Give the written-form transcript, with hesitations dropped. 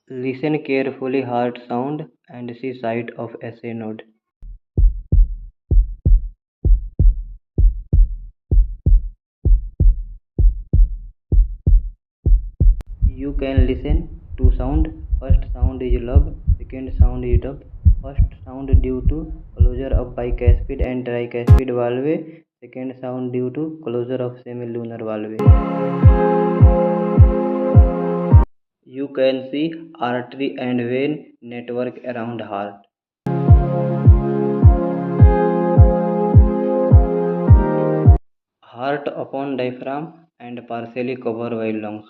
Listen carefully heart sound and see site of SA node. You can listen to sound. First sound is lub, second sound is dub. First sound due to closure of bicuspid and tricuspid valve. Second sound due to closure of semilunar valve. You can see artery and vein network around heart. Heart upon diaphragm and partially covered by lungs.